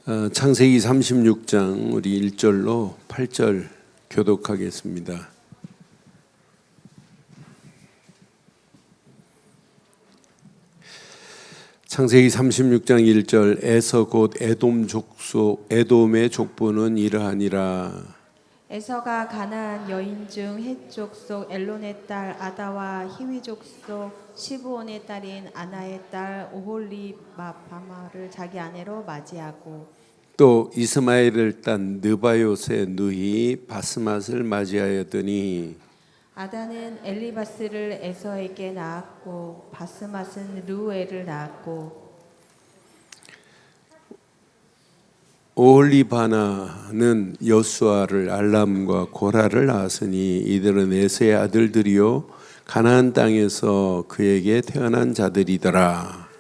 창세기 36장 우리 1절로 8절 교독하겠습니다. 창세기 36장 1절 에서 곧 에돔의 족보는 이러하니라. 에서가 가나안 여인 중 헷 족속 엘론의 딸 아다와 히위 족속 시브온의 딸인 아나의 딸 오홀리바마를 자기 아내로 맞이하고 또 이스마엘을 딴 느바요의 누이 바스맛을 맞이하였더니 아다는 엘리바스를 에서에게 낳았고 바스맛은 르우엘을 낳았고 오홀리바나는 여수아를 알람과 고라를 낳았으니 이들은 에서의 아들들이요 가나안 땅에서 그에게 태어난 자들이더라.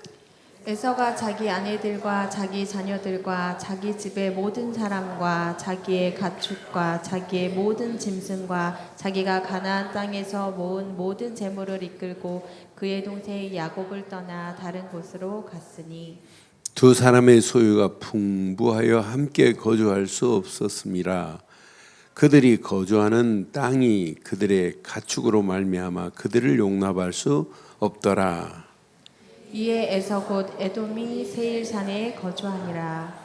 에서가 자기 아내들과 자기 자녀들과 자기 집의 모든 사람과 자기의 가축과 자기의 모든 짐승과 자기가 가나안 땅에서 모은 모든 재물을 이끌고 그의 동생 야곱을 떠나 다른 곳으로 갔으니 두 사람의 소유가 풍부하여 함께 거주할 수 없었음이라. 그들이 거주하는 땅이 그들의 가축으로 말미암아 그들을 용납할 수 없더라. 이에 에서 곧 에돔이 세일산에 거주하니라.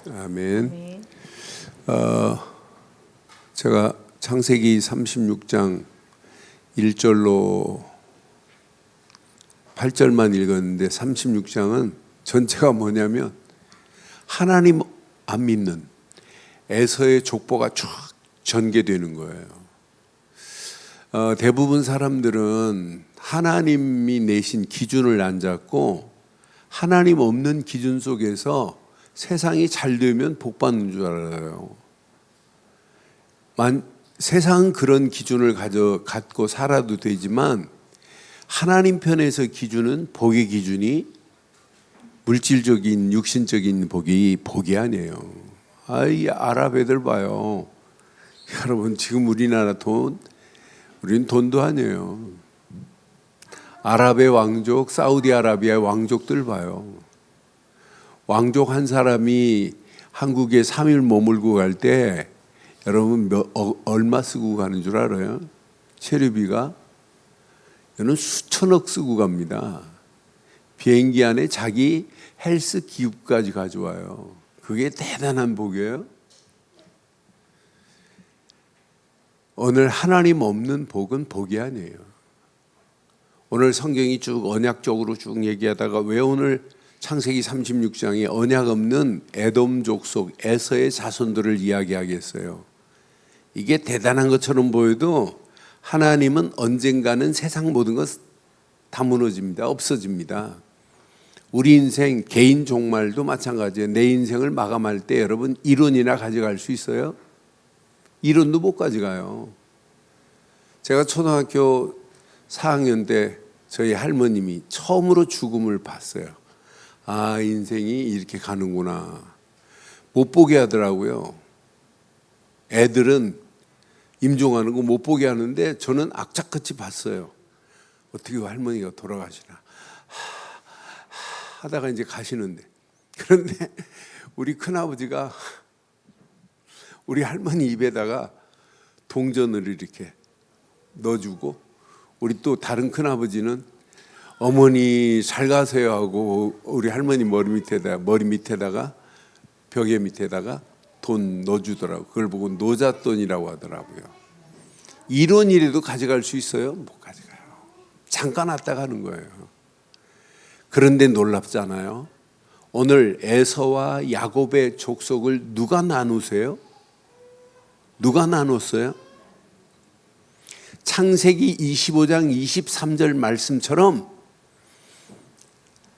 아멘. 제가 창세기 36장 1절로 8절만 읽었는데 36장은 전체가 뭐냐면 하나님 안 믿는 에서의 족보가 쭉 전개되는 거예요. 대부분 사람들은 하나님이 내신 기준을 안 잡고 하나님 없는 기준 속에서 세상이 잘 되면 복 받는 줄 알아요. 세상은 그런 기준을 갖고 살아도 되지만 하나님 편에서 기준은 복의 기준이 물질적인 육신적인 복이 아니에요. 이 아랍 애들 봐요. 여러분 지금 우리나라 우리는 돈도 아니에요. 아랍의 왕족, 사우디아라비아의 왕족들 봐요. 왕족 한 사람이 한국에 3일 머물고 갈 때 여러분 얼마 쓰고 가는 줄 알아요? 체류비가 얘는 수천억 쓰고 갑니다. 비행기 안에 자기 헬스 기구까지 가져와요. 그게 대단한 복이에요. 오늘 하나님 없는 복은 복이 아니에요. 오늘 성경이 쭉 언약적으로 쭉 얘기하다가 왜 오늘 창세기 36장에 언약 없는 에돔 족속 에서의 자손들을 이야기하겠어요? 이게 대단한 것처럼 보여도 하나님은 언젠가는 세상 모든 것 다 무너집니다. 없어집니다. 우리 인생 개인 종말도 마찬가지예요. 내 인생을 마감할 때 여러분 1원이나 가져갈 수 있어요? 1원도 못 가져가요. 제가 초등학교 4학년 때 저희 할머님이 처음으로 죽음을 봤어요. 인생이 이렇게 가는구나. 못 보게 하더라고요. 애들은 임종하는 거 못 보게 하는데 저는 악착같이 봤어요. 어떻게 할머니가 돌아가시나 하다가 이제 가시는데, 그런데 우리 큰아버지가 우리 할머니 입에다가 동전을 이렇게 넣어주고, 우리 또 다른 큰아버지는 어머니 잘 가세요 하고 우리 할머니 머리 밑에다가 벽에 밑에다가 돈 넣어주더라고요. 그걸 보고 노잣돈이라고 하더라고요. 1원이라도 가져갈 수 있어요? 못 가져가요. 잠깐 왔다 가는 거예요. 그런데 놀랍잖아요. 오늘 에서와 야곱의 족속을 누가 나누세요? 누가 나눴어요? 창세기 25장 23절 말씀처럼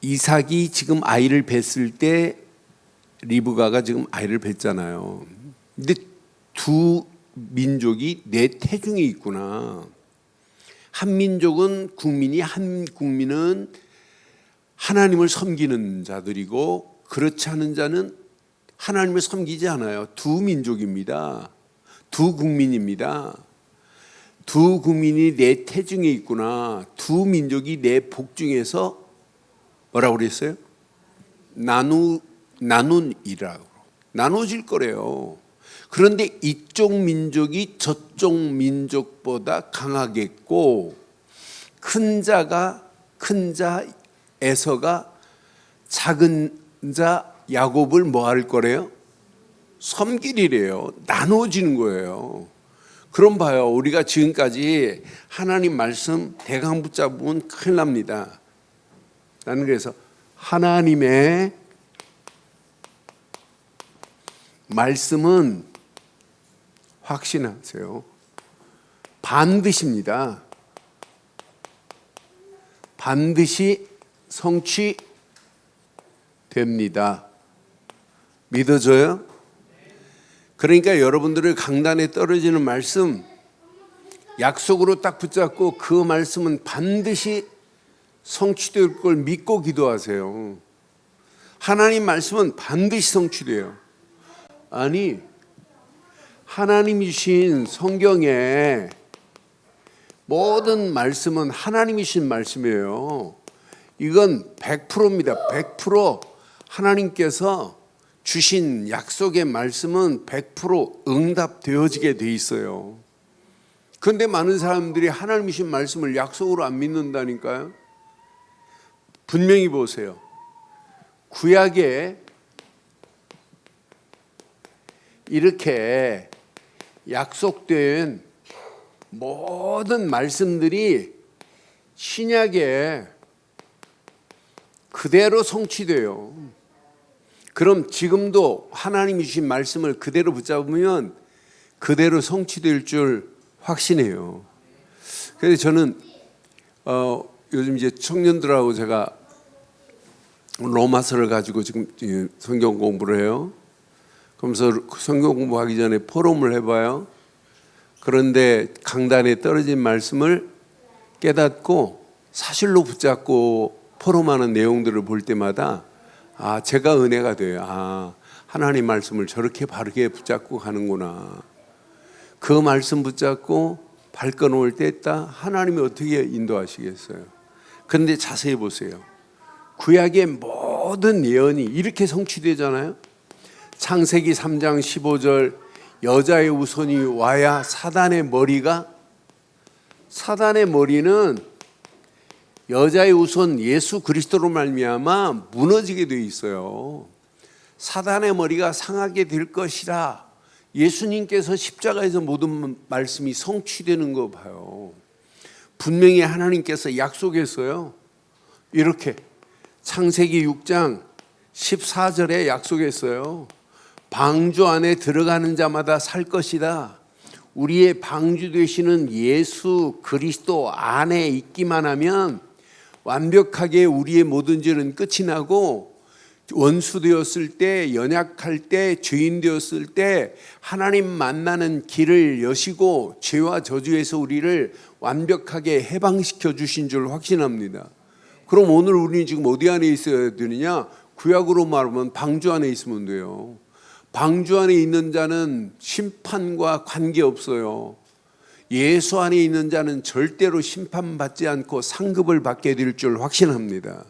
이삭이 지금 아이를 뱄을 때 리브가가 지금 아이를 뱄잖아요. 근데 두 민족이 내 태중에 있구나. 한 민족은 한 국민은 하나님을 섬기는 자들이고 그렇지 않은 자는 하나님을 섬기지 않아요. 두 민족입니다. 두 국민입니다. 두 국민이 내 태중에 있구나. 두 민족이 내 복중에서 뭐라고 그랬어요? 나눈이라고. 나눠질 거래요. 그런데 이쪽 민족이 저쪽 민족보다 강하겠고 큰 자 에서가 작은 자 야곱을 뭐 할 거래요? 섬기리래요. 나눠지는 거예요. 그럼 봐요. 우리가 지금까지 하나님 말씀 대강 붙잡으면 큰일 납니다. 나는 그래서 하나님의 말씀은 확신하세요. 반드시입니다. 반드시 성취됩니다. 믿어져요? 그러니까 여러분들의 강단에 떨어지는 말씀 약속으로 딱 붙잡고 그 말씀은 반드시 성취될 걸 믿고 기도하세요. 하나님 말씀은 반드시 성취돼요. 아니, 하나님이 주신 성경에 모든 말씀은 하나님이 주신 말씀이에요. 이건 100%입니다. 100% 하나님께서 주신 약속의 말씀은 100% 응답되어지게 돼 있어요. 그런데 많은 사람들이 하나님이 주신 말씀을 약속으로 안 믿는다니까요. 분명히 보세요. 구약에 이렇게 약속된 모든 말씀들이 신약에 그대로 성취돼요. 그럼 지금도 하나님이 주신 말씀을 그대로 붙잡으면 그대로 성취될 줄 확신해요. 그래서 저는 요즘 이제 청년들하고 제가 로마서를 가지고 지금 성경 공부를 해요. 그러면서 성경 공부하기 전에 포럼을 해봐요. 그런데 강단에 떨어진 말씀을 깨닫고 사실로 붙잡고 포럼하는 내용들을 볼 때마다 제가 은혜가 돼요. 하나님 말씀을 저렇게 바르게 붙잡고 가는구나. 그 말씀 붙잡고 발걸음을 뗐다. 하나님이 어떻게 인도하시겠어요? 그런데 자세히 보세요. 구약의 모든 예언이 이렇게 성취되잖아요. 창세기 3장 15절 여자의 우선이 와야 사단의 머리는 여자의 우선 예수 그리스도로 말미암아 무너지게 되어 있어요. 사단의 머리가 상하게 될 것이라 예수님께서 십자가에서 모든 말씀이 성취되는 거 봐요. 분명히 하나님께서 약속했어요. 이렇게 창세기 6장 14절에 약속했어요. 방주 안에 들어가는 자마다 살 것이다. 우리의 방주 되시는 예수 그리스도 안에 있기만 하면 완벽하게 우리의 모든 죄는 끝이 나고 원수 되었을 때, 연약할 때, 죄인 되었을 때 하나님 만나는 길을 여시고 죄와 저주에서 우리를 완벽하게 해방시켜 주신 줄 확신합니다. 그럼 오늘 우리는 지금 어디 안에 있어야 되느냐? 구약으로 말하면 방주 안에 있으면 돼요. 방주 안에 있는 자는 심판과 관계없어요. 예수 안에 있는 자는 절대로 심판받지 않고 상급을 받게 될 줄 확신합니다.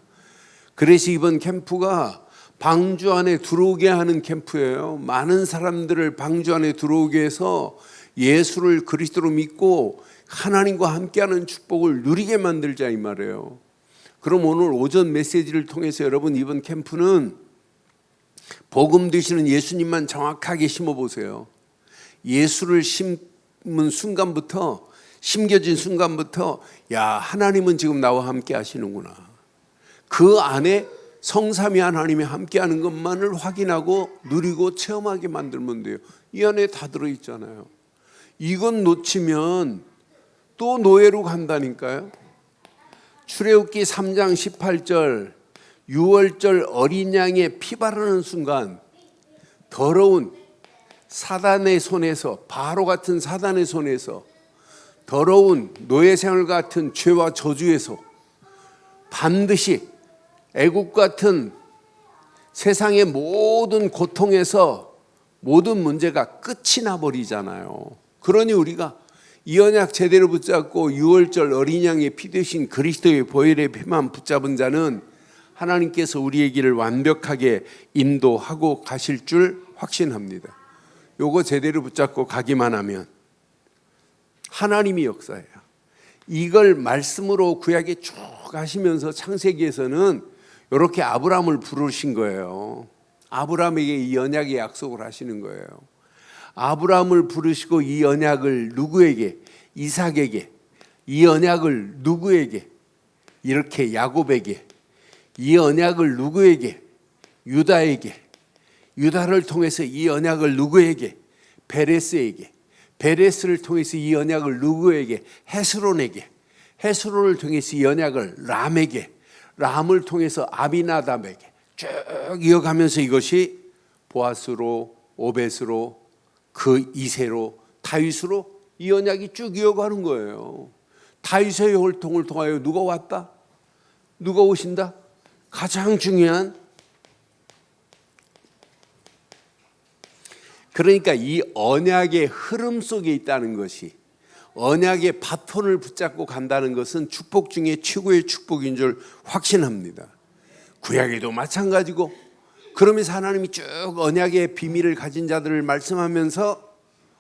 그래서 이번 캠프가 방주 안에 들어오게 하는 캠프예요. 많은 사람들을 방주 안에 들어오게 해서 예수를 그리스도로 믿고 하나님과 함께하는 축복을 누리게 만들자 이 말이에요. 그럼 오늘 오전 메시지를 통해서 여러분 이번 캠프는 복음 되시는 예수님만 정확하게 심어보세요. 예수를 심은 순간부터, 심겨진 순간부터 하나님은 지금 나와 함께 하시는구나. 그 안에 성삼위 하나님이 함께하는 것만을 확인하고 누리고 체험하게 만들면 돼요. 이 안에 다 들어있잖아요. 이건 놓치면 또 노예로 간다니까요. 출애굽기 3장 18절 유월절 어린 양의 피 바르는 순간 더러운 사단의 손에서, 바로 같은 사단의 손에서, 더러운 노예생활 같은 죄와 저주에서 반드시 애국 같은 세상의 모든 고통에서 모든 문제가 끝이 나버리잖아요. 그러니 우리가 이 언약 제대로 붙잡고 유월절 어린 양의 피 되신 그리스도의 보혈의 피만 붙잡은 자는 하나님께서 우리의 길을 완벽하게 인도하고 가실 줄 확신합니다. 요거 제대로 붙잡고 가기만 하면 하나님이 역사해요. 이걸 말씀으로 구약에 쭉 하시면서 창세기에서는 이렇게 아브라함을 부르신 거예요. 아브라함에게 이 언약의 약속을 하시는 거예요. 아브라함을 부르시고 이 언약을 누구에게? 이삭에게. 이 언약을 누구에게? 이렇게 야곱에게. 이 언약을 누구에게? 유다에게. 유다를 통해서 이 언약을 누구에게? 베레스에게. 베레스를 통해서 이 언약을 누구에게? 헤스론에게. 헤스론을 통해서 이 언약을 람에게. 람을 통해서 아비나답에게. 쭉 이어가면서 이것이 보아스로, 오벳으로, 그 이세로, 다윗으로 이 언약이 쭉 이어가는 거예요. 다윗의 혈통을 통하여 누가 왔다? 누가 오신다? 가장 중요한, 그러니까 이 언약의 흐름 속에 있다는 것이, 언약의 바톤을 붙잡고 간다는 것은 축복 중에 최고의 축복인 줄 확신합니다. 구약에도 마찬가지고, 그러면서 하나님이 쭉 언약의 비밀을 가진 자들을 말씀하면서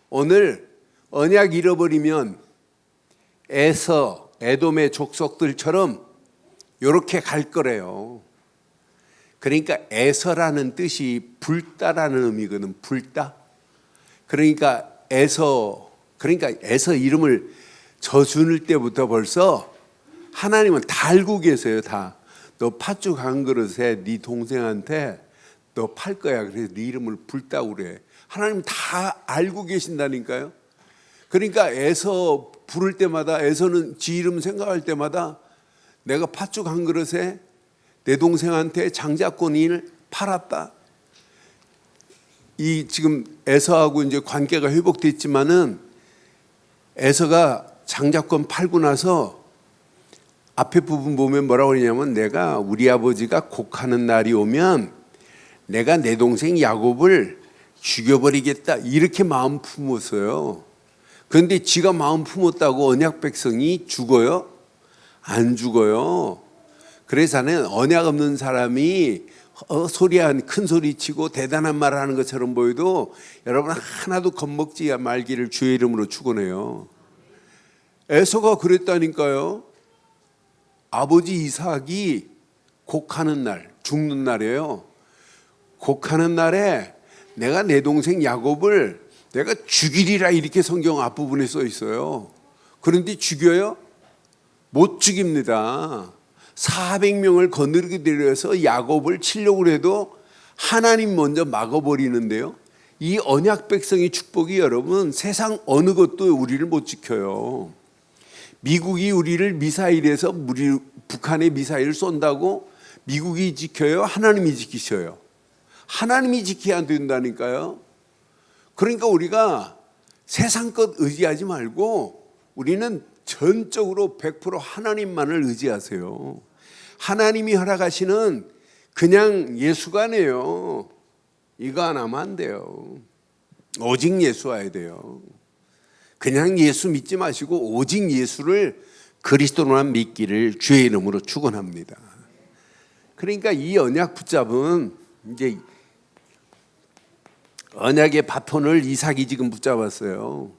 오늘 언약 잃어버리면 에서, 에돔의 족속들처럼 이렇게 갈 거래요. 그러니까 에서라는 뜻이 불다라는 의미거든. 불다. 그러니까 에서 이름을 져줄 때부터 벌써 하나님은 다 알고 계세요. 다. 너 팥죽 한 그릇에 네 동생한테 너 팔 거야. 그래서 네 이름을 불다고 그래. 하나님 다 알고 계신다니까요. 그러니까 에서 부를 때마다, 에서는 지 이름 생각할 때마다 내가 팥죽 한 그릇에 내 동생한테 장자권을 팔았다. 이 지금 에서하고 이제 관계가 회복됐지만은 에서가 장자권 팔고 나서 앞에 부분 보면 뭐라고 그러냐면, 내가 우리 아버지가 곡하는 날이 오면 내가 내 동생 야곱을 죽여버리겠다, 이렇게 마음 품었어요. 그런데 지가 마음 품었다고 언약 백성이 죽어요? 안 죽어요. 그래서는 언약 없는 사람이 큰 소리 치고 대단한 말을 하는 것처럼 보여도 여러분 하나도 겁먹지 말기를 주의 이름으로 축원해요. 에서가 그랬다니까요. 아버지 이삭이 곡하는 날, 죽는 날이에요. 곡하는 날에 내가 내 동생 야곱을 내가 죽이리라, 이렇게 성경 앞부분에 써 있어요. 그런데 죽여요? 못 죽입니다. 400명을 거느리게 들여서 야곱을 치려고 해도 하나님 먼저 막아버리는데요. 이 언약 백성의 축복이 여러분 세상 어느 것도 우리를 못 지켜요. 미국이 우리를 미사일에서 북한에 미사일을 쏜다고 미국이 지켜요? 하나님이 지키셔요? 하나님이 지켜야 된다니까요. 그러니까 우리가 세상 것 의지하지 말고 우리는 전적으로 100% 하나님만을 의지하세요. 하나님이 허락하시는 그냥 예수가 아니에요. 이거 안 하면 안 돼요. 오직 예수 와야 돼요. 그냥 예수 믿지 마시고 오직 예수를 그리스도로만 믿기를 주의 이름으로 축원합니다. 그러니까 이 언약 붙잡은, 이제 언약의 바톤을 이삭이 지금 붙잡았어요.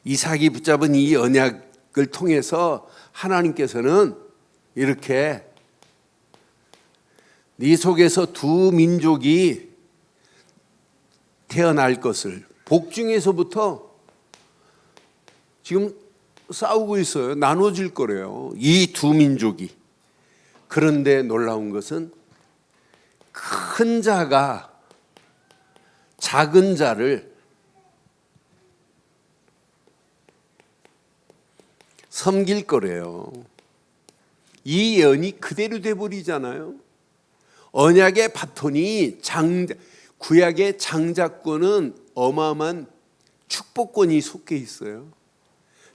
이삭이 붙잡은 이 언약을 통해서 하나님께서는 이렇게 네 속에서 두 민족이 태어날 것을, 복중에서부터 지금 싸우고 있어요. 나눠질 거래요. 이 두 민족이. 그런데 놀라운 것은 큰 자가 작은 자를 섬길 거래요. 이 예언이 그대로 돼버리잖아요. 언약의 바톤이 구약의 장자권은 어마어마한 축복권이 속해 있어요.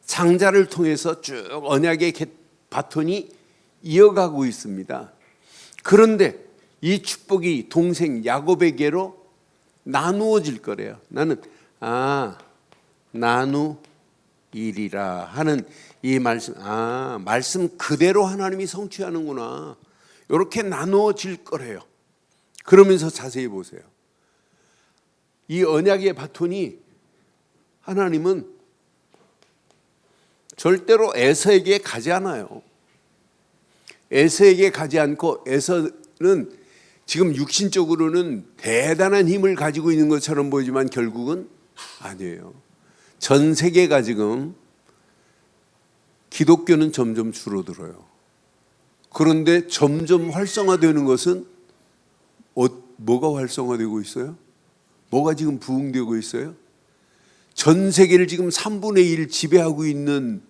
장자를 통해서 쭉 언약의 바톤이 이어가고 있습니다. 그런데 이 축복이 동생 야곱에게로 나누어질 거래요. 나는 나누이리라 하는 이 말씀, 말씀 그대로 하나님이 성취하는구나. 이렇게 나누어질 거래요. 그러면서 자세히 보세요. 이 언약의 바톤이 하나님은 절대로 에서에게 가지 않아요. 에서에게 가지 않고 에서는 지금 육신적으로는 대단한 힘을 가지고 있는 것처럼 보이지만 결국은 아니에요. 전 세계가 지금 기독교는 점점 줄어들어요. 그런데 점점 활성화되는 것은 뭐가 활성화되고 있어요? 뭐가 지금 부흥되고 있어요? 전 세계를 지금 3분의 1 지배하고 있는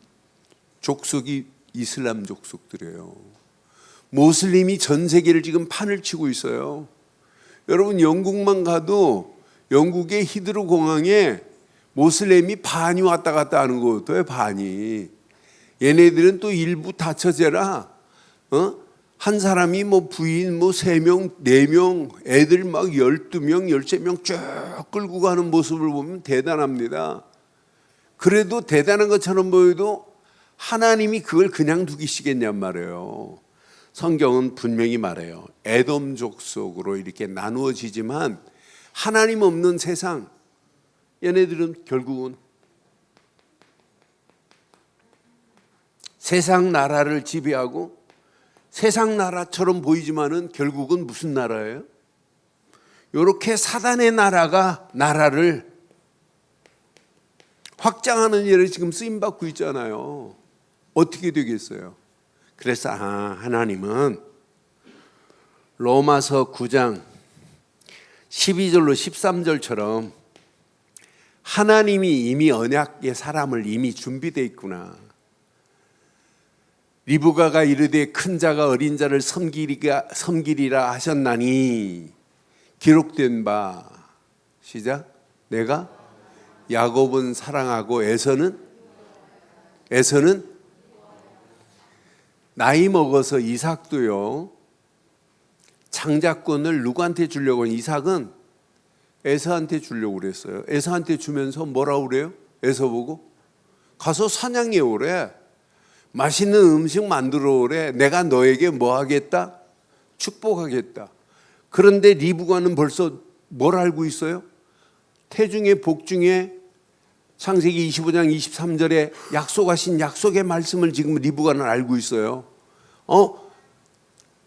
족속이 이슬람 족속들이에요. 모슬림이 전 세계를 지금 판을 치고 있어요. 여러분 영국만 가도 영국의 히드로 공항에 모슬림이 반이 왔다 갔다 하는 것도 반이. 얘네들은 또 일부 다처제라 한 사람이 뭐 부인 뭐 3명, 4명, 애들 막 12명, 13명 쭉 끌고 가는 모습을 보면 대단합니다. 그래도 대단한 것처럼 보여도 하나님이 그걸 그냥 두기시겠냔 말이에요. 성경은 분명히 말해요. 에돔 족속으로 이렇게 나누어지지만 하나님 없는 세상, 얘네들은 결국은 세상 나라를 지배하고 세상 나라처럼 보이지만은 결국은 무슨 나라예요? 이렇게 사단의 나라가 나라를 확장하는 일에 지금 쓰임 받고 있잖아요. 어떻게 되겠어요? 그래서 하나님은 로마서 9장 12절로 13절처럼 하나님이 이미 언약의 사람을 이미 준비되어 있구나. 리브가가 이르되 큰 자가 어린 자를 섬기리라 하셨나니 기록된 바 시작. 내가 야곱은 사랑하고 에서는 나이 먹어서 이삭도요 창작권을 누구한테 주려고 이삭은 에서한테 주려고 그랬어요. 에서한테 주면서 뭐라고 그래요? 에서 보고 가서 사냥해 오래. 맛있는 음식 만들어 오래. 내가 너에게 뭐 하겠다? 축복하겠다. 그런데 리브가는 벌써 뭘 알고 있어요? 태중의 복중에 창세기 25장 23절에 약속하신 약속의 말씀을 지금 리브가는 알고 있어요.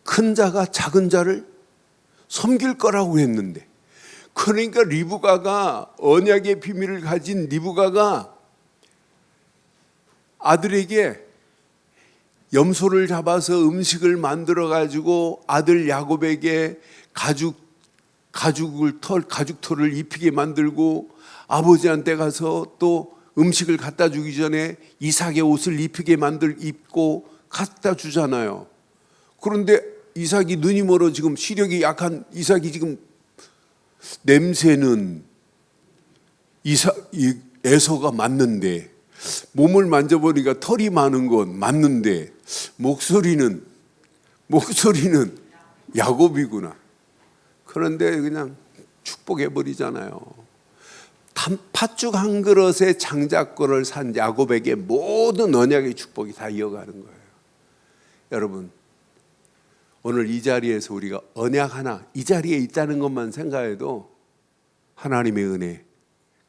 큰 자가 작은 자를 섬길 거라고 했는데, 그러니까 리브가가 언약의 비밀을 가진 리브가가 아들에게 염소를 잡아서 음식을 만들어 가지고 아들 야곱에게 가죽털을 입히게 만들고 아버지한테 가서 또 음식을 갖다 주기 전에 이삭의 옷을 입고 갖다 주잖아요. 그런데 이삭이 눈이 멀어 지금 시력이 약한 이삭이 지금 냄새는 에서가 맞는데 몸을 만져보니까 털이 많은 건 맞는데 목소리는 야곱이구나. 그런데 그냥 축복해버리잖아요. 팥죽 한 그릇의 장자권을 산 야곱에게 모든 언약의 축복이 다 이어가는 거예요. 여러분, 오늘 이 자리에서 우리가 언약 하나 이 자리에 있다는 것만 생각해도 하나님의 은혜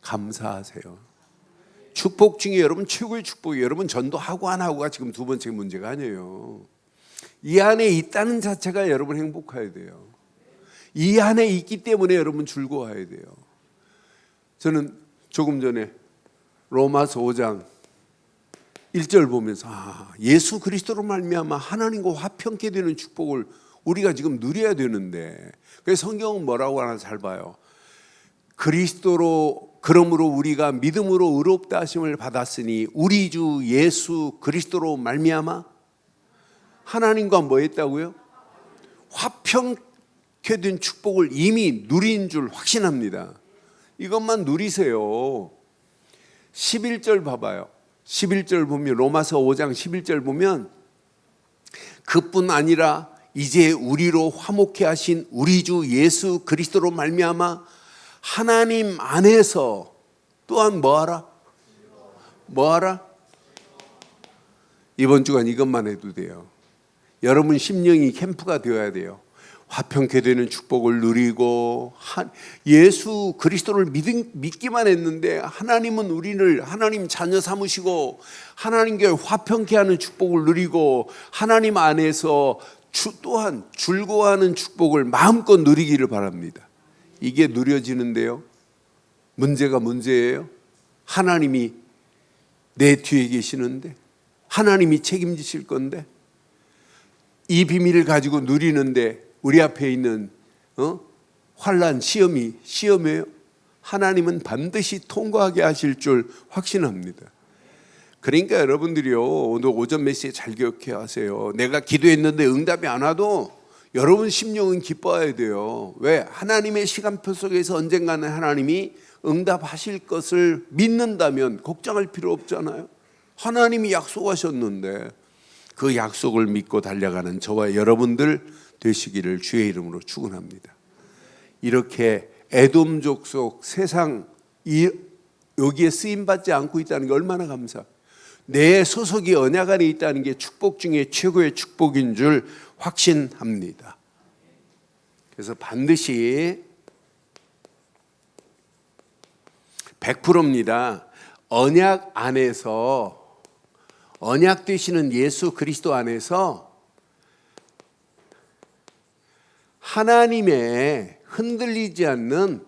감사하세요. 축복 중에 여러분 최고의 축복이 여러분 전도하고 안 하고가 지금 두 번째 문제가 아니에요. 이 안에 있다는 자체가 여러분 행복해야 돼요. 이 안에 있기 때문에 여러분 즐거워해야 돼요. 저는 조금 전에 로마서 5장 1절 보면서 예수 그리스도로 말미암아 하나님과 화평케 되는 축복을 우리가 지금 누려야 되는데, 그래서 성경은 뭐라고 하나 잘 봐요. 그러므로 우리가 믿음으로 의롭다 하심을 받았으니 우리 주 예수 그리스도로 말미암아 하나님과 뭐 했다고요? 화평케 된 축복을 이미 누린 줄 확신합니다. 이것만 누리세요. 11절 봐봐요. 11절 보면 로마서 5장 11절 보면 그뿐 아니라 이제 우리로 화목케 하신 우리 주 예수 그리스도로 말미암아 하나님 안에서 또한 뭐하라? 이번 주간 이것만 해도 돼요. 여러분 심령이 캠프가 되어야 돼요. 화평케 되는 축복을 누리고 예수 그리스도를 믿기만 했는데 하나님은 우리를 하나님 자녀 삼으시고 하나님께 화평케 하는 축복을 누리고 하나님 안에서 또한 즐거워하는 축복을 마음껏 누리기를 바랍니다. 이게 누려지는데요, 문제가 문제예요. 하나님이 내 뒤에 계시는데 하나님이 책임지실 건데 이 비밀을 가지고 누리는데 우리 앞에 있는 환난 시험이에요. 하나님은 반드시 통과하게 하실 줄 확신합니다. 그러니까 여러분들이요, 오늘 오전 메시지 잘 기억해 하세요. 내가 기도했는데 응답이 안 와도 여러분 심령은 기뻐해야 돼요. 왜? 하나님의 시간표 속에서 언젠가는 하나님이 응답하실 것을 믿는다면 걱정할 필요 없잖아요. 하나님이 약속하셨는데 그 약속을 믿고 달려가는 저와 여러분들 되시기를 주의 이름으로 축원합니다. 이렇게 에돔 족속 세상 여기에 쓰임받지 않고 있다는 게 얼마나 감사. 내 소속이 언약 안에 있다는 게 축복 중에 최고의 축복인 줄 확신합니다. 그래서 반드시 100%입니다. 언약 안에서, 언약 되시는 예수 그리스도 안에서 하나님의 흔들리지 않는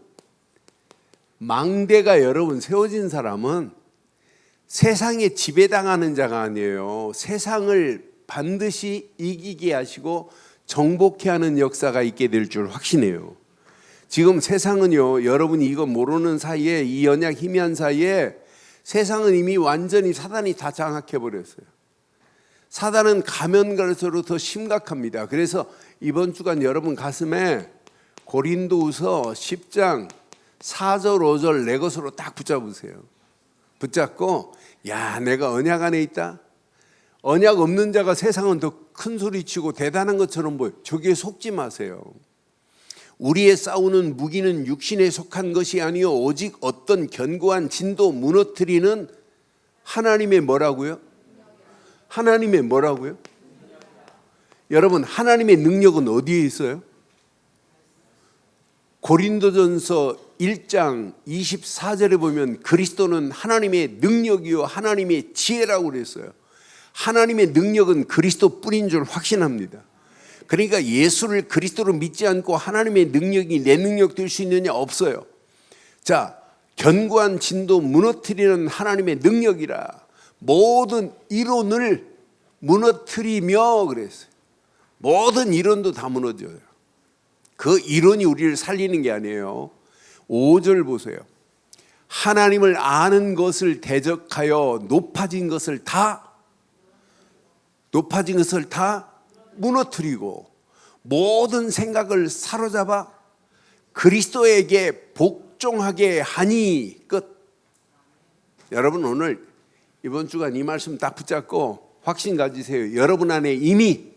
망대가 여러분 세워진 사람은 세상에 지배당하는 자가 아니에요. 세상을 반드시 이기게 하시고 정복케 하는 역사가 있게 될 줄 확신해요. 지금 세상은요, 여러분이 이거 모르는 사이에, 이 언약 희미한 사이에 세상은 이미 완전히 사단이 다 장악해 버렸어요. 사단은 가면 갈수록 더 심각합니다. 그래서 이번 주간 여러분 가슴에 고린도후서 10장 4절 5절 내 것으로 딱 붙잡으세요. 붙잡고, 야, 내가 언약 안에 있다. 언약 없는 자가 세상은 더 큰 소리치고 대단한 것처럼 보여. 저기에 속지 마세요. 우리의 싸우는 무기는 육신에 속한 것이 아니요 오직 어떤 견고한 진도 무너뜨리는 하나님의 뭐라고요? 하나님의 뭐라고요? 여러분, 하나님의 능력은 어디에 있어요? 고린도전서 1장 24절에 보면 그리스도는 하나님의 능력이요 하나님의 지혜라고 그랬어요. 하나님의 능력은 그리스도 뿐인 줄 확신합니다. 그러니까 예수를 그리스도로 믿지 않고 하나님의 능력이 내 능력 될 수 있느냐? 없어요. 자, 견고한 진도 무너뜨리는 하나님의 능력이라 모든 이론을 무너뜨리며 그랬어요. 모든 이론도 다 무너져요. 그 이론이 우리를 살리는 게 아니에요. 5절 보세요. 하나님을 아는 것을 대적하여 높아진 것을 다 무너뜨리고 모든 생각을 사로잡아 그리스도에게 복종하게 하니 끝. 여러분, 오늘 이번 주간 이 말씀 딱 붙잡고 확신 가지세요. 여러분 안에 이미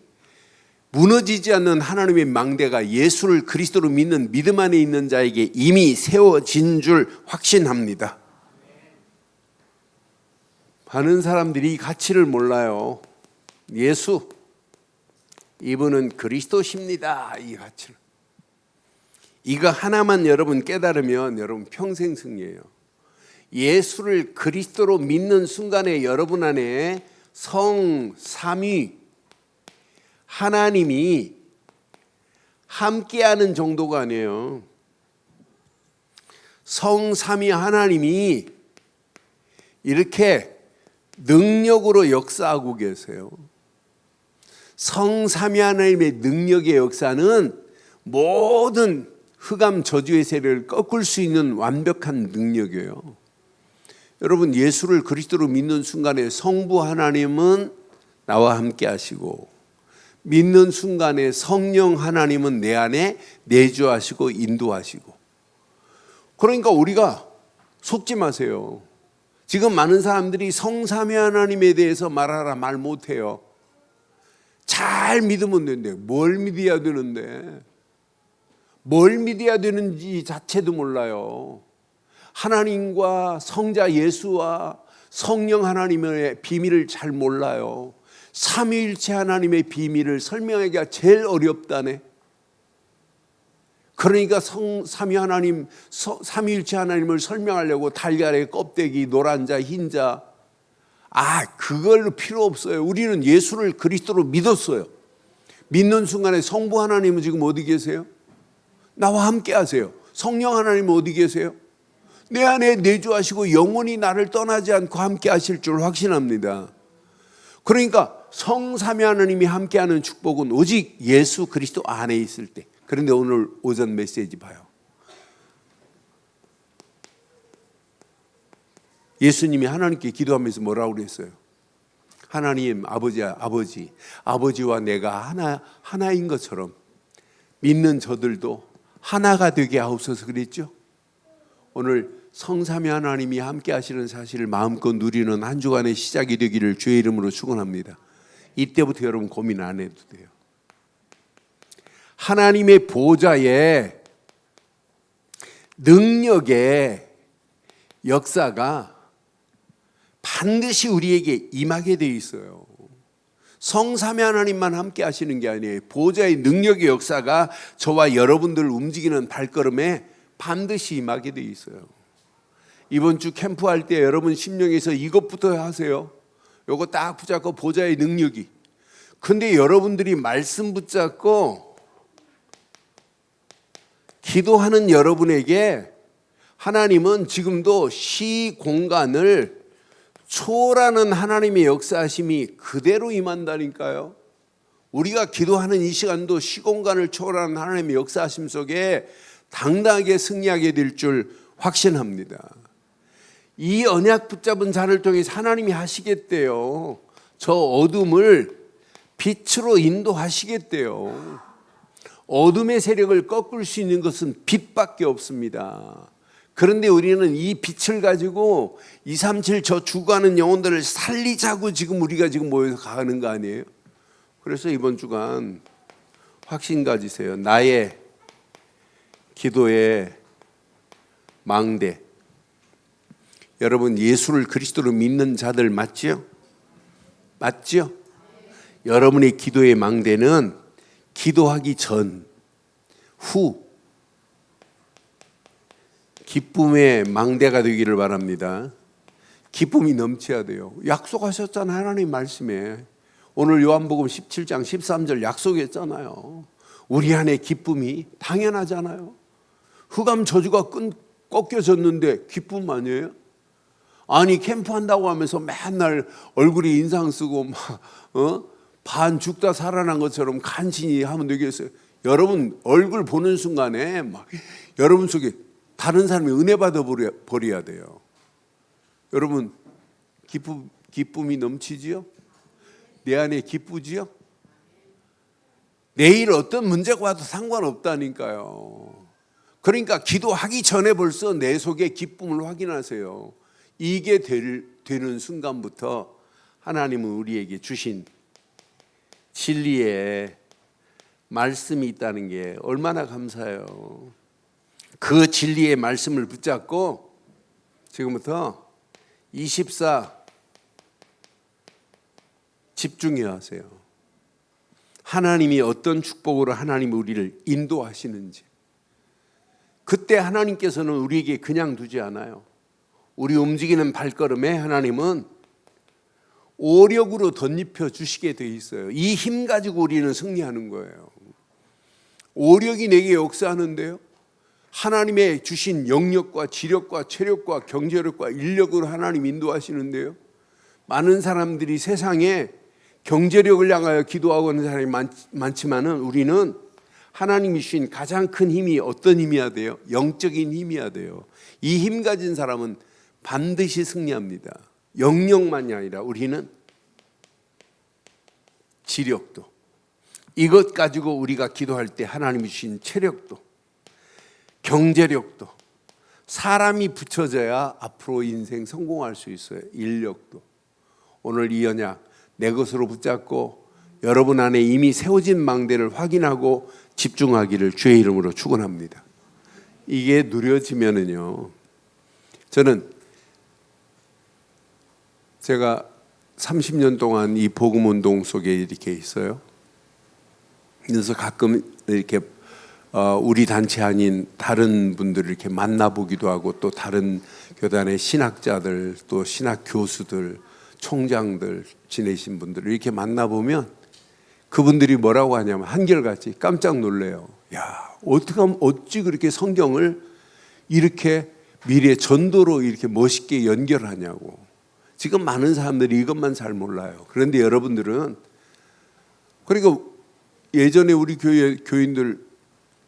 무너지지 않는 하나님의 망대가 예수를 그리스도로 믿는 믿음 안에 있는 자에게 이미 세워진 줄 확신합니다. 많은 사람들이 이 가치를 몰라요. 예수, 이분은 그리스도십니다. 이 가치를. 이거 하나만 여러분 깨달으면 여러분 평생 승리예요. 예수를 그리스도로 믿는 순간에 여러분 안에 성삼위 하나님이 함께하는 정도가 아니에요. 성삼위 하나님이 이렇게 능력으로 역사하고 계세요. 성삼위 하나님의 능력의 역사는 모든 흑암 저주의 세력을 꺾을 수 있는 완벽한 능력이에요. 여러분, 예수를 그리스도로 믿는 순간에 성부 하나님은 나와 함께 하시고 믿는 순간에 성령 하나님은 내 안에 내주하시고 인도하시고. 그러니까 우리가 속지 마세요. 지금 많은 사람들이 성삼위 하나님에 대해서 말하라 말 못해요. 잘 믿으면 되는데 뭘 믿어야 되는데, 뭘 믿어야 되는지 자체도 몰라요. 하나님과 성자 예수와 성령 하나님의 비밀을 잘 몰라요. 삼위일체 하나님의 비밀을 설명하기가 제일 어렵다네. 그러니까 삼위 하나님, 삼위일체 하나님을 설명하려고 달걀의 껍데기, 노란 자, 흰 자, 그걸로 필요 없어요. 우리는 예수를 그리스도로 믿었어요. 믿는 순간에 성부 하나님은 지금 어디 계세요? 나와 함께 하세요. 성령 하나님은 어디 계세요? 내 안에 내주하시고 영원히 나를 떠나지 않고 함께 하실 줄 확신합니다. 그러니까 성삼위 하나님이 함께하는 축복은 오직 예수 그리스도 안에 있을 때. 그런데 오늘 오전 메시지 봐요. 예수님이 하나님께 기도하면서 뭐라고 그랬어요? 하나님 아버지와 내가 하나인 것처럼 믿는 저들도 하나가 되게 하옵소서 그랬죠. 오늘 성삼위 하나님이 함께 하시는 사실을 마음껏 누리는 한 주간의 시작이 되기를 주의 이름으로 축원합니다. 이때부터 여러분 고민 안 해도 돼요. 하나님의 보좌의 능력의 역사가 반드시 우리에게 임하게 되어 있어요. 성삼위 하나님만 함께 하시는 게 아니에요. 보좌의 능력의 역사가 저와 여러분들 움직이는 발걸음에 반드시 임하게 되어 있어요. 이번 주 캠프할 때 여러분 심령에서 이것부터 하세요. 요거 딱 붙잡고 보좌의 능력이. 근데 여러분들이 말씀 붙잡고 기도하는 여러분에게 하나님은 지금도 시 공간을 초월하는 하나님의 역사하심이 그대로 임한다니까요. 우리가 기도하는 이 시간도 시공간을 초월하는 하나님의 역사하심 속에 당당하게 승리하게 될 줄 확신합니다. 이 언약 붙잡은 자를 통해서 하나님이 하시겠대요. 저 어둠을 빛으로 인도하시겠대요. 어둠의 세력을 꺾을 수 있는 것은 빛밖에 없습니다. 그런데 우리는 이 빛을 가지고 237 저 죽어가는 영혼들을 살리자고 우리가 모여서 가는 거 아니에요? 그래서 이번 주간 확신 가지세요. 나의 기도의 망대. 여러분 예수를 그리스도로 믿는 자들 맞지요? 맞지요? 여러분의 기도의 망대는 기도하기 전, 후 기쁨의 망대가 되기를 바랍니다. 기쁨이 넘쳐야 돼요. 약속하셨잖아요. 하나님 말씀에. 오늘 요한복음 17장 13절 약속했잖아요. 우리 안에 기쁨이 당연하잖아요. 흑암 저주가 꺾여졌는데 기쁨 아니에요? 아니 캠프한다고 하면서 맨날 얼굴이 인상 쓰고 반 죽다 살아난 것처럼 간신히 하면 되겠어요? 여러분 얼굴 보는 순간에 여러분 속에 다른 사람이 은혜 받아 버려야 돼요. 여러분 기쁨이 넘치지요? 내 안에 기쁘지요? 내일 어떤 문제가 와도 상관없다니까요. 그러니까 기도하기 전에 벌써 내 속에 기쁨을 확인하세요. 이게 되는 순간부터 하나님은 우리에게 주신 진리의 말씀이 있다는 게 얼마나 감사해요. 그 진리의 말씀을 붙잡고 지금부터 24 집중해야 하세요. 하나님이 어떤 축복으로 하나님이 우리를 인도하시는지. 그때 하나님께서는 우리에게 그냥 두지 않아요. 우리 움직이는 발걸음에 하나님은 오력으로 덧입혀 주시게 돼 있어요. 이 힘 가지고 우리는 승리하는 거예요. 오력이 내게 역사하는데요. 하나님의 주신 영력과 지력과 체력과 경제력과 인력으로 하나님 인도하시는데요. 많은 사람들이 세상에 경제력을 향하여 기도하고 있는 사람이 많지만은 우리는 하나님이 주신 가장 큰 힘이 어떤 힘이어야 돼요? 영적인 힘이어야 돼요. 이 힘 가진 사람은 반드시 승리합니다. 영역만이 아니라 우리는 지력도, 이것 가지고 우리가 기도할 때 하나님이 주신 체력도, 경제력도, 사람이 붙여져야 앞으로 인생 성공할 수 있어요. 인력도. 오늘 이 언약 내 것으로 붙잡고 여러분 안에 이미 세워진 망대를 확인하고 집중하기를 주의 이름으로 축원합니다. 이게 누려지면은요, 저는 제가 30년 동안 이 복음운동 속에 이렇게 있어요. 그래서 가끔 이렇게 우리 단체 아닌 다른 분들을 이렇게 만나보기도 하고 또 다른 교단의 신학자들 또 신학 교수들 총장들 지내신 분들을 이렇게 만나보면 그분들이 뭐라고 하냐면 한결같이 깜짝 놀래요. 야, 어찌 그렇게 성경을 이렇게 미래 전도로 이렇게 멋있게 연결하냐고. 지금 많은 사람들이 이것만 잘 몰라요. 그런데 여러분들은 그러니까 예전에 우리 교인들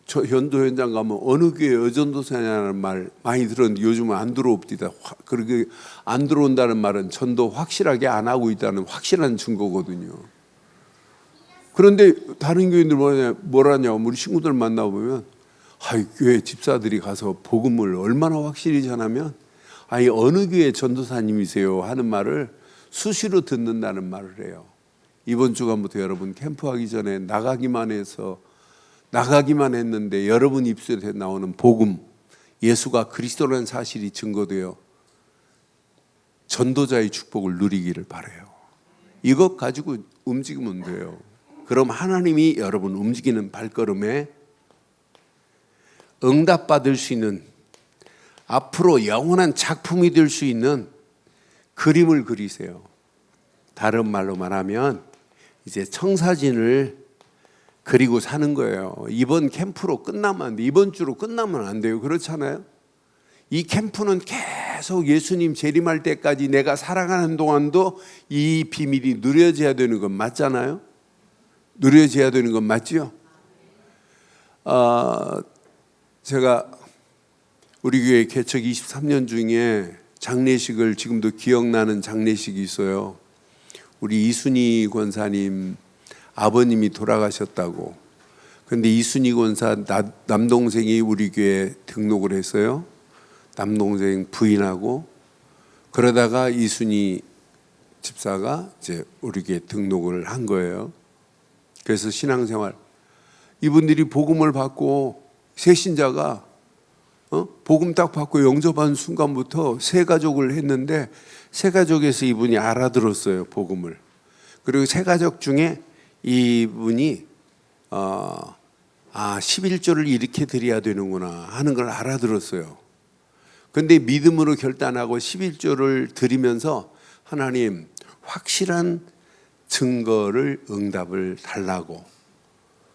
저 현도 현장 가면 어느 교회 여전도사냐는 말 많이 들었는데 요즘은 안 들어옵니다. 그렇게 안 들어온다는 말은 전도 확실하게 안 하고 있다는 확실한 증거거든요. 그런데 다른 교인들 뭐라냐고 우리 친구들 만나보면 교회 집사들이 가서 복음을 얼마나 확실히 전하면 어느 교회 전도사님이세요 하는 말을 수시로 듣는다는 말을 해요. 이번 주간부터 여러분 캠프하기 전에 나가기만 했는데 여러분 입술에 나오는 복음, 예수가 그리스도라는 사실이 증거되어 전도자의 축복을 누리기를 바라요. 이것 가지고 움직이면 돼요. 그럼 하나님이 여러분 움직이는 발걸음에 응답받을 수 있는 앞으로 영원한 작품이 될 수 있는 그림을 그리세요. 다른 말로 말하면 이제 청사진을 그리고 사는 거예요. 이번 캠프로 끝나면 안 돼. 이번 주로 끝나면 안 돼요. 그렇잖아요. 이 캠프는 계속 예수님 재림할 때까지 내가 살아가는 동안도 이 비밀이 누려져야 되는 건 맞잖아요. 누려져야 되는 건 맞죠? 제가 우리 교회 개척 23년 중에 장례식을 지금도 기억나는 장례식이 있어요. 우리 이순희 권사님 아버님이 돌아가셨다고. 그런데 이순희 권사 남동생이 우리 교회에 등록을 했어요. 남동생 부인하고. 그러다가 이순희 집사가 이제 우리 교회에 등록을 한 거예요. 그래서 신앙생활 이분들이 복음을 받고 새신자가 복음 딱 받고 영접한 순간부터 새 가족을 했는데 새 가족에서 이분이 알아들었어요, 복음을. 그리고 새 가족 중에 이분이 11조를 이렇게 드려야 되는구나 하는 걸 알아들었어요. 근데 믿음으로 결단하고 11조를 드리면서 하나님 확실한 증거를 응답을 달라고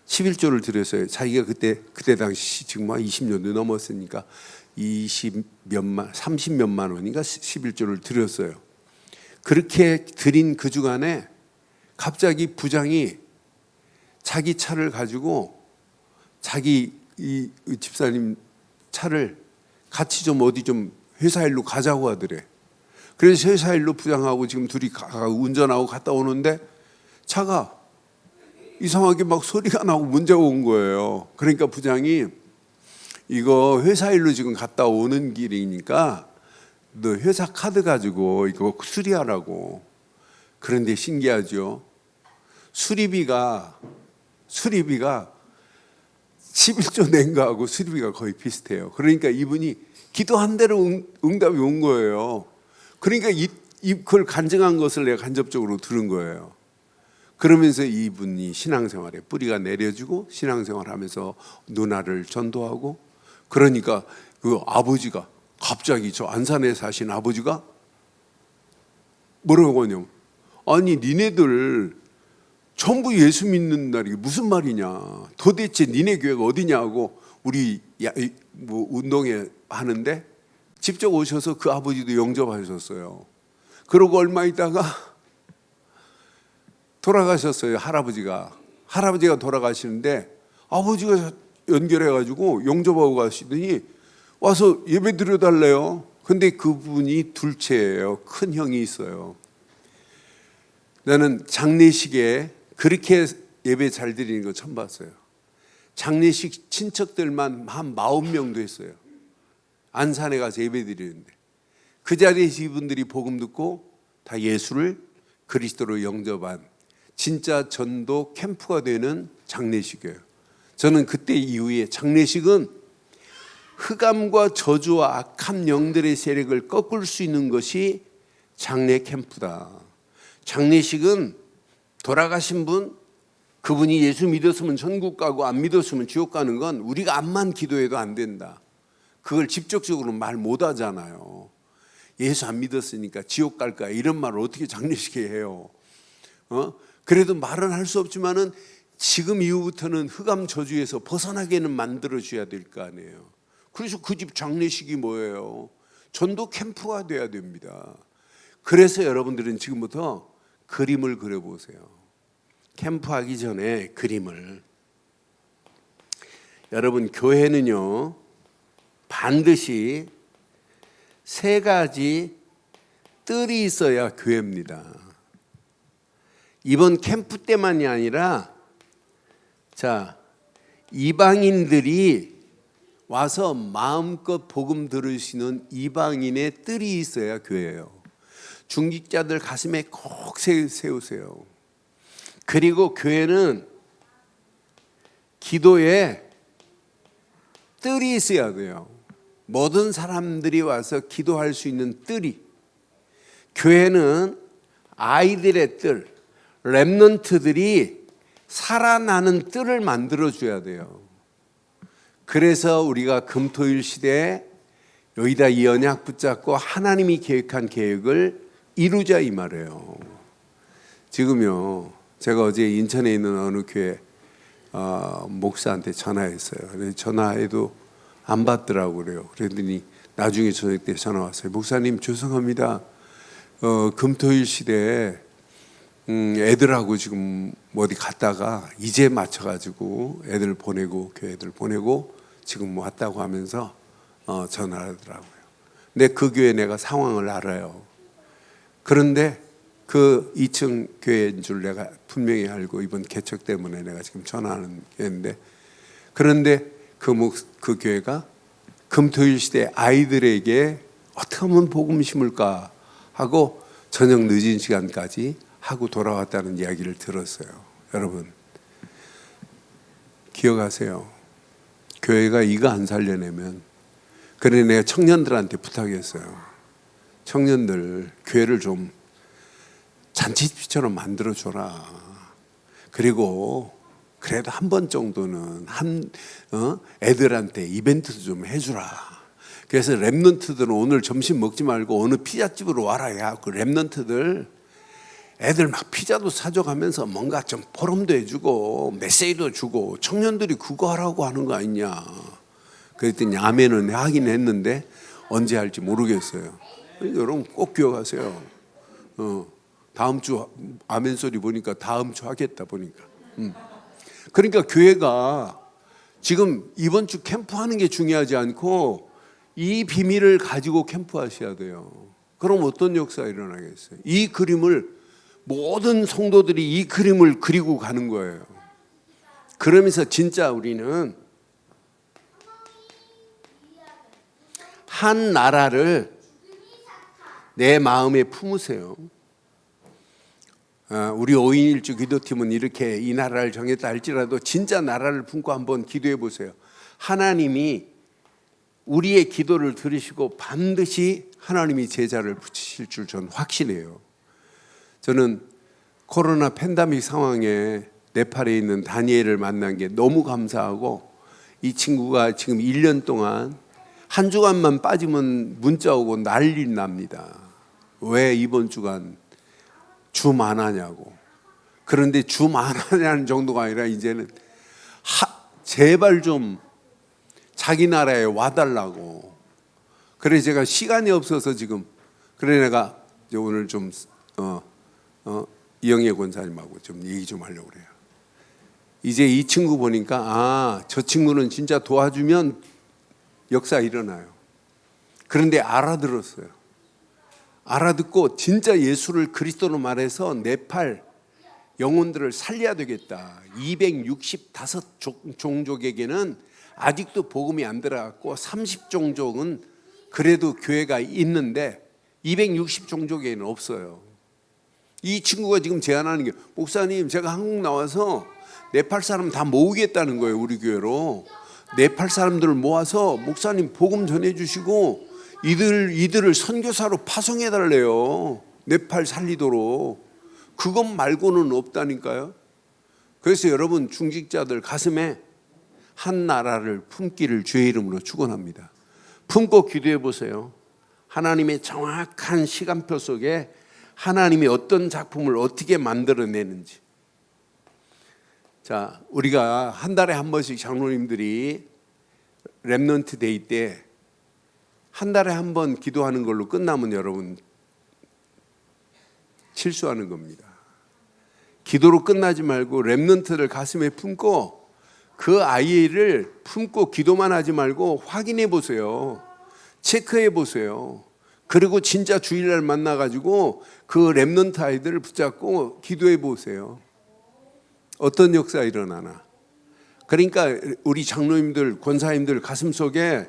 11조를 드렸어요. 자기가 그때 당시 지금 20년도 넘었으니까 30몇만 원인가 11조를 드렸어요. 그렇게 드린 그 주간에 갑자기 부장이 자기 차를 가지고 자기 이 집사님 차를 같이 좀 어디 좀 회사 일로 가자고 하더래. 그래서 회사 일로 부장하고 지금 둘이 운전하고 갔다 오는데 차가 이상하게 막 소리가 나고 문제가 온 거예요. 그러니까 부장이 이거 회사 일로 지금 갔다 오는 길이니까 너 회사 카드 가지고 이거 수리하라고. 그런데 신기하죠. 수리비가 11조 낸 거하고 수리비가 거의 비슷해요. 그러니까 이분이 기도한 대로 응답이 온 거예요. 그러니까 그걸 간증한 것을 내가 간접적으로 들은 거예요. 그러면서 이분이 신앙생활에 뿌리가 내려지고 신앙생활하면서 누나를 전도하고 그러니까 그 아버지가 갑자기 저 안산에 사신 아버지가 뭐라고 하냐면 아니 니네들 전부 예수 믿는 날이 무슨 말이냐 도대체 니네 교회가 어디냐고 우리 운동회 하는데 직접 오셔서 그 아버지도 영접하셨어요. 그러고 얼마 있다가 돌아가셨어요. 할아버지가 돌아가시는데 아버지가 연결해가지고 영접하고 가시더니 와서 예배 드려달래요. 근데 그분이 둘째예요. 큰 형이 있어요. 나는 장례식에 그렇게 예배 잘 드리는 거 처음 봤어요. 장례식 친척들만 한 40명도 했어요. 안산에 가서 예배 드리는데 그 자리에서 이분들이 복음 듣고 다 예수를 그리스도로 영접한 진짜 전도 캠프가 되는 장례식이에요. 저는 그때 이후에 장례식은 흑암과 저주와 악한 영들의 세력을 꺾을 수 있는 것이 장례 캠프다. 장례식은 돌아가신 분 그분이 예수 믿었으면 천국 가고 안 믿었으면 지옥 가는 건 우리가 암만 기도해도 안 된다. 그걸 직접적으로 말 못 하잖아요. 예수 안 믿었으니까 지옥 갈 거야 이런 말을 어떻게 장례식에 해요? 그래도 말은 할 수 없지만은 지금 이후부터는 흑암 저주에서 벗어나게는 만들어 줘야 될 거 아니에요. 그래서 그 집 장례식이 뭐예요? 전도 캠프가 돼야 됩니다. 그래서 여러분들은 지금부터 그림을 그려보세요. 캠프하기 전에 그림을. 여러분, 교회는요 반드시 세 가지 뜰이 있어야 교회입니다. 이번 캠프 때만이 아니라 이방인들이 와서 마음껏 복음 들으시는 이방인의 뜰이 있어야 교회예요. 중직자들 가슴에 꼭 세우세요. 그리고 교회는 기도에 뜰이 있어야 돼요. 모든 사람들이 와서 기도할 수 있는 뜰이. 교회는 아이들의 뜰, 렘넌트들이 살아나는 뜰을 만들어줘야 돼요. 그래서 우리가 금토일 시대에 여기다 이 언약 붙잡고 하나님이 계획한 계획을 이루자 이 말이에요. 지금요 제가 어제 인천에 있는 어느 교회 목사한테 전화했어요. 근데 전화해도 안 받더라고 그래요. 그랬더니 나중에 저녁 때 전화 왔어요. 목사님 죄송합니다. 금토일 시대에 애들하고 지금 어디 갔다가 이제 맞춰가지고 애들 보내고 교회 애들 보내고 지금 왔다고 하면서 전화를 하더라고요. 근데 그 교회 내가 상황을 알아요. 그런데 그 2층 교회인 줄 내가 분명히 알고 이번 개척 때문에 내가 지금 전화하는 교회인데, 그런데 그 교회가 금토일 시대 아이들에게 어떻게 하면 복음 심을까 하고 저녁 늦은 시간까지 하고 돌아왔다는 이야기를 들었어요. 여러분 기억하세요. 교회가 이거 안 살려내면, 그래 내가 청년들한테 부탁했어요. 청년들 교회를 좀 잔치집처럼 만들어줘라. 그리고 그래도 한 번 정도는 애들한테 이벤트도 좀 해주라. 그래서 랩런트들은 오늘 점심 먹지 말고 어느 피자집으로 와라 야. 그 랩런트들 애들 막 피자도 사줘가면서 뭔가 좀 포럼도 해주고 메시지도 주고 청년들이 그거 하라고 하는 거 아니냐. 그랬더니 아멘은 하긴 했는데 언제 할지 모르겠어요. 여러분 꼭 기억하세요. 다음 주 아멘 소리 보니까 다음 주 하겠다 보니까. 그러니까 교회가 지금 이번 주 캠프 하는 게 중요하지 않고 이 비밀을 가지고 캠프 하셔야 돼요. 그럼 어떤 역사가 일어나겠어요? 이 그림을 모든 성도들이 이 그림을 그리고 가는 거예요. 그러면서 진짜 우리는 한 나라를 내 마음에 품으세요. 우리 5인 1주 기도팀은 이렇게 이 나라를 정했다 할지라도 진짜 나라를 품고 한번 기도해 보세요. 하나님이 우리의 기도를 들으시고 반드시 하나님이 제자를 붙이실 줄 저는 확신해요. 저는 코로나 팬데믹 상황에 네팔에 있는 다니엘을 만난 게 너무 감사하고, 이 친구가 지금 1년 동안 한 주간만 빠지면 문자 오고 난리 납니다. 왜 이번 주간 줌 안 하냐고. 그런데 줌 안 하냐는 정도가 아니라 이제는 제발 좀 자기 나라에 와달라고. 그래 제가 시간이 없어서 지금, 그래 내가 이제 오늘 좀 이영애 권사님하고 좀 얘기 좀 하려고 그래요. 이제 이 친구 보니까 저 친구는 진짜 도와주면 역사 일어나요. 그런데 알아들었어요. 알아듣고 진짜 예수를 그리스도로 말해서 네팔 영혼들을 살려야 되겠다. 265종족에게는 아직도 복음이 안 들어갔고 30종족은 그래도 교회가 있는데 260종족에는 없어요. 이 친구가 지금 제안하는 게, 목사님 제가 한국 나와서 네팔 사람 다 모으겠다는 거예요. 우리 교회로 네팔 사람들을 모아서 목사님 복음 전해주시고 이들을 선교사로 파송해달래요. 네팔 살리도록. 그것 말고는 없다니까요. 그래서 여러분 중직자들 가슴에 한 나라를 품기를 주의 이름으로 축원합니다. 품고 기도해 보세요. 하나님의 정확한 시간표 속에 하나님이 어떤 작품을 어떻게 만들어내는지. 자, 우리가 한 달에 한 번씩 장로님들이 렘넌트 데이 때 한 달에 한 번 기도하는 걸로 끝나면 여러분 실수하는 겁니다. 기도로 끝나지 말고 렘넌트를 가슴에 품고 그 아이를 품고 기도만 하지 말고 확인해 보세요. 체크해 보세요. 그리고 진짜 주일날 만나가지고 그 렘넌트 아이들을 붙잡고 기도해 보세요. 어떤 역사가 일어나나. 그러니까 우리 장로님들, 권사님들 가슴 속에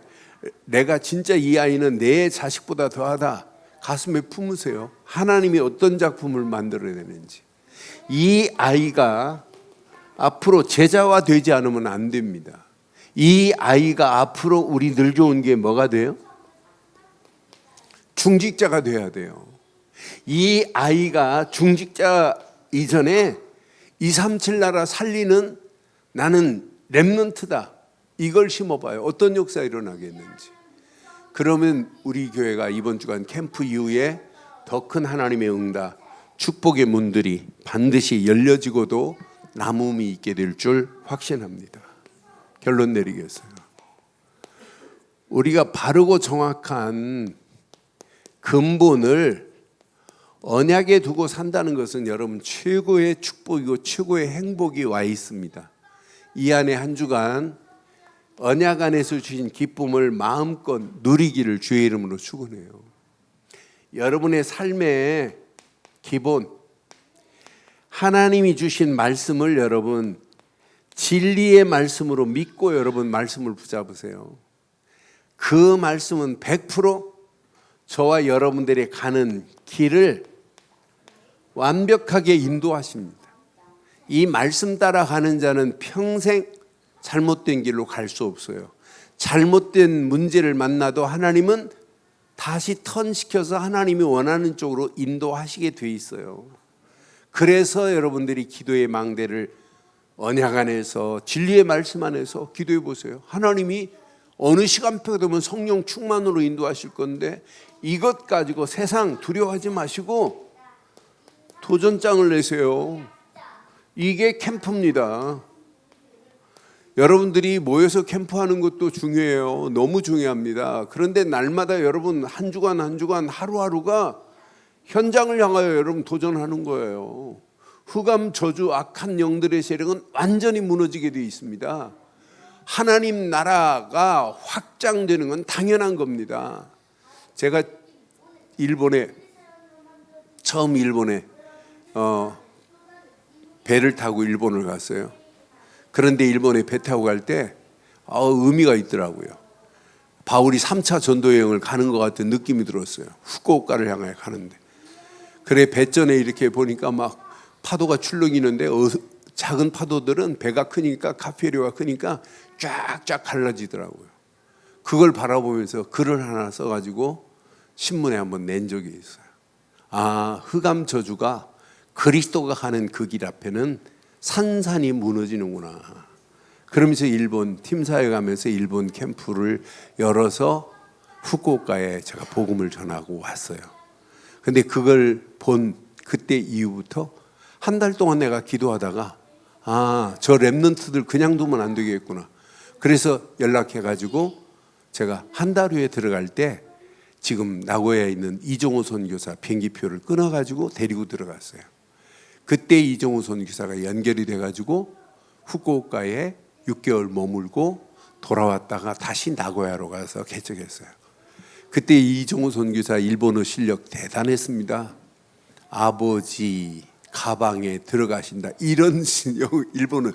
내가 진짜 이 아이는 내 자식보다 더하다 가슴에 품으세요. 하나님이 어떤 작품을 만들어내는지. 이 아이가 앞으로 제자화 되지 않으면 안 됩니다. 이 아이가 앞으로 우리 늘 좋은 게 뭐가 돼요? 중직자가 돼야 돼요. 이 아이가 중직자 이전에 237 나라 살리는 나는 렘넌트다. 이걸 심어봐요. 어떤 역사가 일어나겠는지. 그러면 우리 교회가 이번 주간 캠프 이후에 더 큰 하나님의 응답, 축복의 문들이 반드시 열려지고도 남음이 있게 될 줄 확신합니다. 결론 내리겠어요. 우리가 바르고 정확한 근본을 언약에 두고 산다는 것은 여러분 최고의 축복이고 최고의 행복이 와 있습니다. 이 안에 한 주간 언약 안에서 주신 기쁨을 마음껏 누리기를 주의 이름으로 축원해요. 여러분의 삶의 기본, 하나님이 주신 말씀을 여러분 진리의 말씀으로 믿고 여러분 말씀을 붙잡으세요. 그 말씀은 100% 저와 여러분들이 가는 길을 완벽하게 인도하십니다. 이 말씀 따라 가는 자는 평생 잘못된 길로 갈 수 없어요. 잘못된 문제를 만나도 하나님은 다시 턴시켜서 하나님이 원하는 쪽으로 인도하시게 돼 있어요. 그래서 여러분들이 기도의 망대를 언약 안에서 진리의 말씀 안에서 기도해 보세요. 하나님이 어느 시간표가 되면 성령 충만으로 인도하실 건데 이것 가지고 세상 두려워하지 마시고 도전장을 내세요. 이게 캠프입니다. 여러분들이 모여서 캠프하는 것도 중요해요. 너무 중요합니다. 그런데 날마다 여러분 한 주간 한 주간 하루하루가 현장을 향하여 여러분 도전하는 거예요. 흑암 저주 악한 영들의 세력은 완전히 무너지게 되어 있습니다. 하나님 나라가 확장되는 건 당연한 겁니다. 제가 처음 일본에 배를 타고 일본을 갔어요. 그런데 일본에 배 타고 갈 때 의미가 있더라고요. 바울이 3차 전도 여행을 가는 것 같은 느낌이 들었어요. 후쿠오카를 향해 가는데. 그래 배전에 이렇게 보니까 막 파도가 출렁이는데 작은 파도들은 배가 크니까 카페리오가 크니까 쫙쫙 갈라지더라고요. 그걸 바라보면서 글을 하나 써가지고 신문에 한번 낸 적이 있어요. 흑암 저주가 그리스도가 가는 그 길 앞에는 산산이 무너지는구나. 그러면서 일본 팀사에 가면서 일본 캠프를 열어서 후쿠오카에 제가 복음을 전하고 왔어요. 근데 그걸 본 그때 이후부터 한 달 동안 내가 기도하다가 저 렘넌트들 그냥 두면 안 되겠구나. 그래서 연락해가지고 제가 한 달 후에 들어갈 때 지금 나고야에 있는 이종호 선교사 비행기표를 끊어가지고 데리고 들어갔어요. 그때 이종호 선교사가 연결이 돼가지고 후쿠오카에 6개월 머물고 돌아왔다가 다시 나고야로 가서 개척했어요. 그때 이종호 선교사 일본어 실력 대단했습니다. 아버지 가방에 들어가신다 이런 일본어.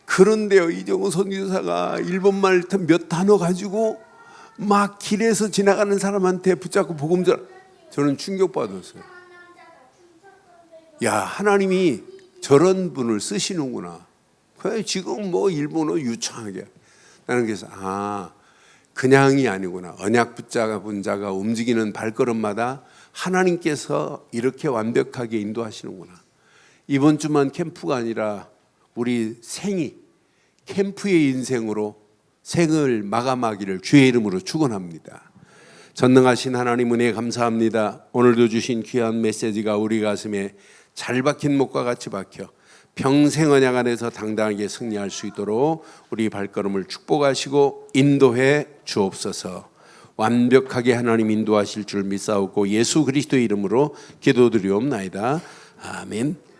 그런데요 이종호 선교사가 일본말 몇 단어 가지고 막 길에서 지나가는 사람한테 붙잡고 복음 전하. 저는 충격받았어요. 야 하나님이 저런 분을 쓰시는구나. 지금 뭐 일본어 유창하게. 나는 그래서 그냥이 아니구나. 언약 붙잡은 자가 움직이는 발걸음마다 하나님께서 이렇게 완벽하게 인도하시는구나. 이번 주만 캠프가 아니라 우리 생이 캠프의 인생으로 생을 마감하기를 주의 이름으로 축원합니다. 전능하신 하나님 은혜 감사합니다. 오늘도 주신 귀한 메시지가 우리 가슴에 잘 박힌 목과 같이 박혀 평생 언약 안에서 당당하게 승리할 수 있도록 우리 발걸음을 축복하시고 인도해 주옵소서. 완벽하게 하나님 인도하실 줄 믿사오고 예수 그리스도의 이름으로 기도드리옵나이다. 아멘.